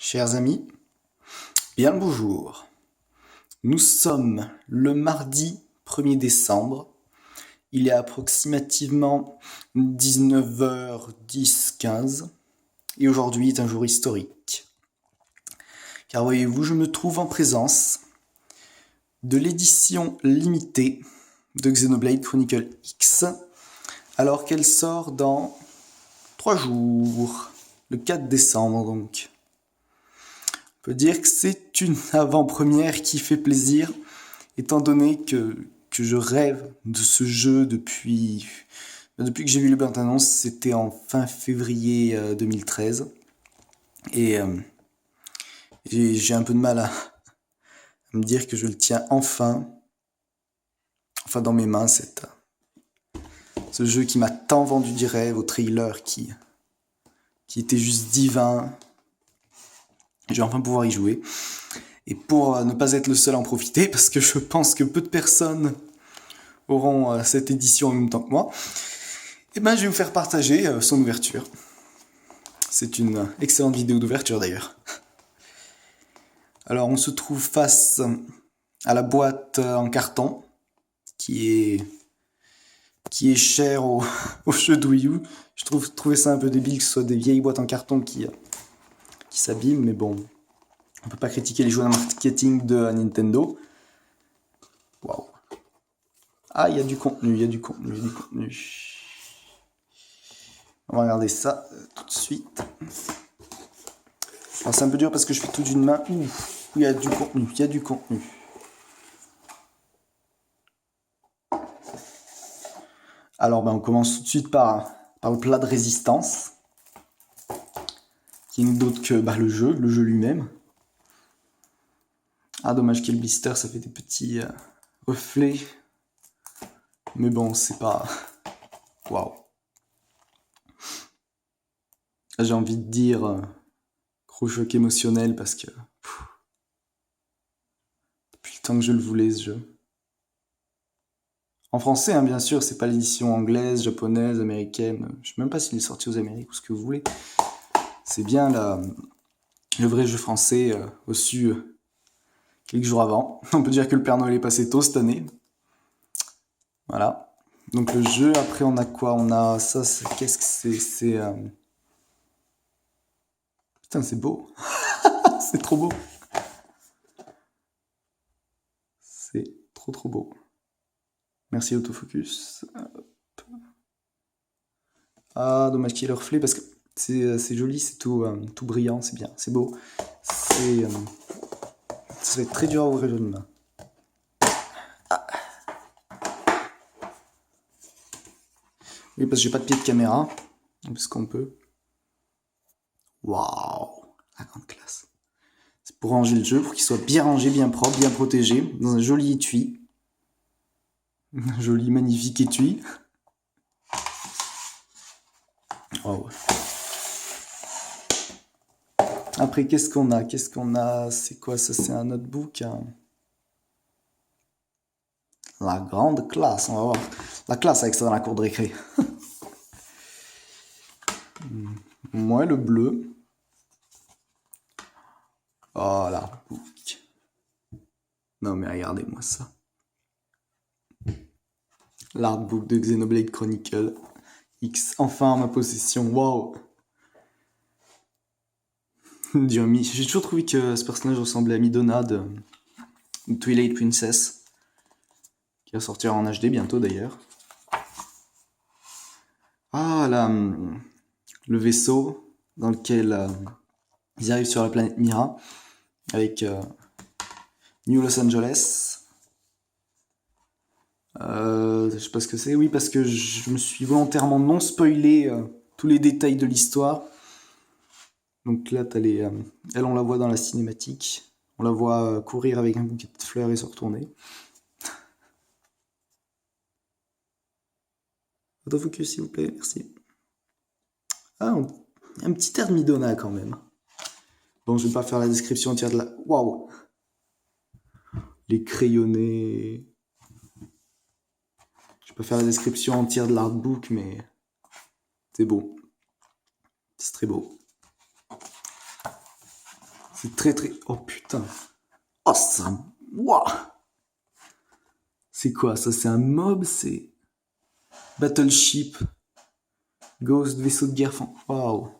Chers amis, bien le bonjour. Nous sommes le mardi 1er décembre. Il est approximativement 19h10-15 et aujourd'hui est un jour historique. Car voyez-vous, je me trouve en présence de l'édition limitée de Xenoblade Chronicle X alors qu'elle sort dans 3 jours, le 4 décembre donc. On peut dire que c'est une avant-première qui fait plaisir, étant donné que je rêve de ce jeu depuis que j'ai vu les bandes annonces, c'était en fin février 2013. Et j'ai un peu de mal à me dire que je le tiens enfin dans mes mains, ce jeu qui m'a tant vendu du rêve au trailer qui était juste divin. Je vais enfin pouvoir y jouer. Et pour ne pas être le seul à en profiter, parce que je pense que peu de personnes auront cette édition en même temps que moi, je vais vous faire partager son ouverture. C'est une excellente vidéo d'ouverture d'ailleurs. Alors on se trouve face à la boîte en carton, qui est chère au jeu de Wii U. Je trouvais ça un peu débile que ce soit des vieilles boîtes en carton qui s'abîment, mais bon, on peut pas critiquer les choix de marketing de Nintendo. Waouh. Ah, il y a du contenu. On va regarder ça tout de suite. Alors c'est un peu dur parce que je fais tout d'une main. Ouh, il y a du contenu. Alors on commence tout de suite par le plat de résistance, qui n'est d'autre que le jeu lui-même. Ah, dommage qu'il y ait le blister, ça fait des petits reflets. Mais bon, c'est pas... Waouh. J'ai envie de dire gros choc émotionnel parce que... depuis le temps que je le voulais, ce jeu. En français, bien sûr, c'est pas l'édition anglaise, japonaise, américaine. Je sais même pas s'il est sorti aux Amériques ou ce que vous voulez. C'est bien le vrai jeu français reçu quelques jours avant. On peut dire que le Père Noël est passé tôt cette année. Voilà. Donc le jeu, après on a quoi? On a ça, qu'est-ce que c'est Putain, c'est beau. C'est trop beau. C'est trop beau. Merci autofocus. Ah, dommage qu'il y ait le reflet parce que c'est joli, c'est tout brillant, c'est bien, c'est beau. Ça va être très dur à ouvrir d'une main. Ah. Oui, parce que j'ai pas de pied de caméra, parce qu'on peut. Waouh, la grande classe. C'est pour ranger le jeu, pour qu'il soit bien rangé, bien propre, bien protégé, dans un joli étui. Un joli, magnifique étui. Waouh. Après, qu'est-ce qu'on a? C'est quoi ça? C'est un notebook. La grande classe, on va voir. La classe avec ça dans la cour de récré. Moi, le bleu. Oh, l'artbook. Non, mais regardez-moi ça. L'artbook de Xenoblade Chronicle X, enfin en ma possession. Waouh! J'ai toujours trouvé que ce personnage ressemblait à Midona de Twilight Princess, qui va sortir en HD bientôt d'ailleurs. Ah, là, le vaisseau dans lequel ils arrivent sur la planète Mira avec New Los Angeles. Je sais pas ce que c'est. Oui, parce que je me suis volontairement non spoilé tous les détails de l'histoire. Donc là, elle, on la voit dans la cinématique. On la voit courir avec un bouquet de fleurs et se retourner. Autofocus, s'il vous plaît, merci. Ah, un petit air de Midona quand même. Bon, je vais pas faire la description entière de la... Waouh! Les crayonnés... Je vais pas faire la description entière de l'artbook, mais... c'est beau. C'est très beau. C'est très très... Oh putain. Oh ça... Wouah. C'est quoi ça? C'est un mob? C'est... Battleship. Ghost, vaisseau de guerre. Waouh.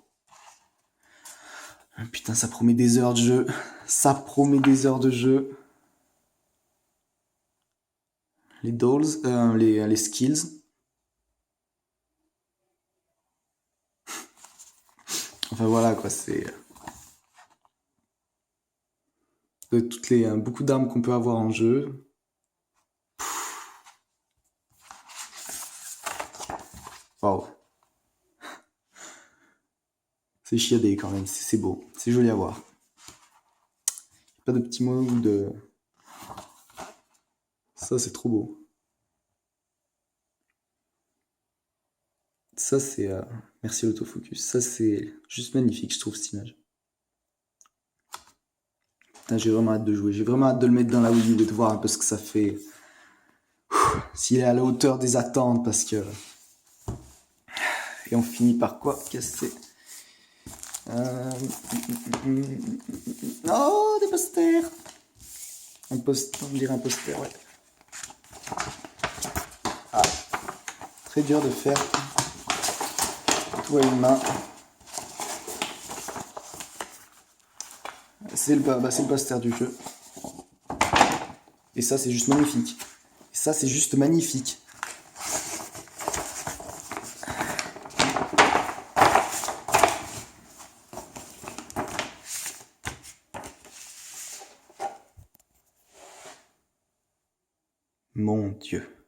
Putain, ça promet des heures de jeu. Ça promet des heures de jeu. Les dolls, les skills. Enfin voilà quoi, c'est... De toutes les... beaucoup d'armes qu'on peut avoir en jeu. Waouh. C'est chiadé quand même, c'est beau. C'est joli à voir. Pas de petits mots ou de... Ça, c'est trop beau. Ça, c'est... Merci l'autofocus. Ça, c'est juste magnifique, je trouve, cette image. Putain, j'ai vraiment hâte de jouer. J'ai vraiment hâte de le mettre dans la Wii U et de voir un peu ce que ça fait. S'il est à la hauteur des attentes, parce que... Et on finit par quoi? Casser. Oh, des posters! On dirait un poster, ouais. Ah. Très dur de faire tout à une main. C'est le poster du jeu. Et ça, c'est juste magnifique. Et ça, c'est juste magnifique. Mon Dieu.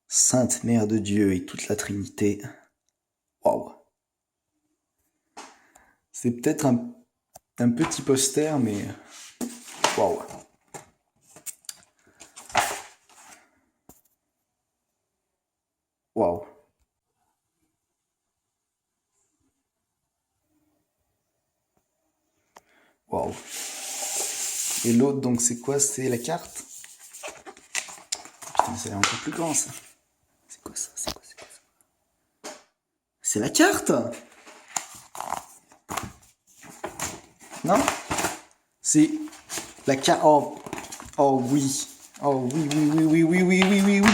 Sainte Mère de Dieu et toute la Trinité. Waouh. C'est peut-être un petit poster, mais... Waouh. Waouh. Waouh. Et l'autre, donc, c'est quoi? C'est la carte? Putain, c'est encore plus grand, ça. C'est quoi ça? C'est quoi ça? C'est la carte? Non? C'est la carte... Oh. Oh oui. Oh oui, oui, oui, oui, oui, oui, oui, oui, oui.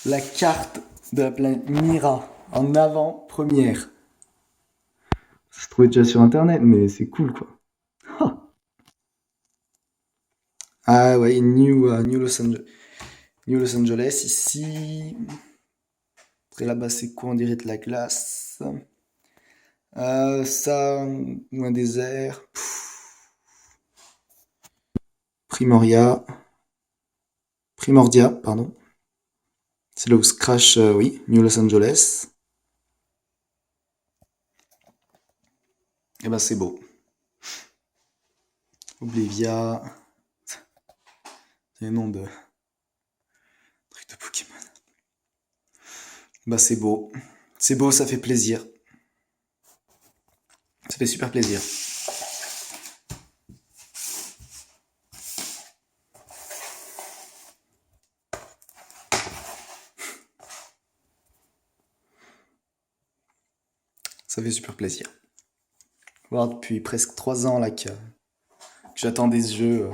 La carte de la planète Mira en avant-première. Ça se trouvait déjà sur internet, mais c'est cool quoi. Ah ouais, New Los Angeles ici. Après là-bas, c'est quoi? On dirait de la glace. Ça, ou un désert. Primordia, pardon. C'est là où se crash, oui, New Los Angeles. Et ben c'est beau. Oblivia. C'est un nom de truc de Pokémon. Bah c'est beau. C'est beau, ça fait plaisir. Ça fait super plaisir. Ça fait super plaisir. Voir depuis presque 3 ans là que j'attends des jeux.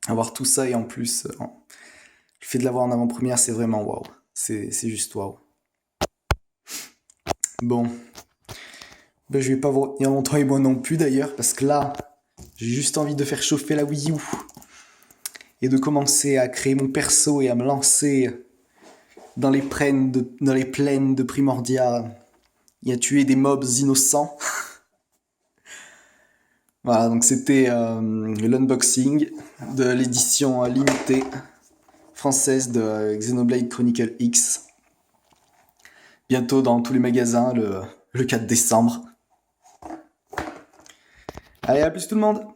Avoir tout ça et en plus, le fait de l'avoir en avant-première, c'est vraiment waouh. C'est juste waouh. Bon. Ben, je vais pas vous retenir longtemps et moi non plus d'ailleurs, parce que là, j'ai juste envie de faire chauffer la Wii U et de commencer à créer mon perso et à me lancer dans les plaines de Primordia et à tuer des mobs innocents. Voilà, donc c'était l'unboxing de l'édition limitée française de Xenoblade Chronicle X. Bientôt dans tous les magasins le 4 décembre. Allez, à plus tout le monde!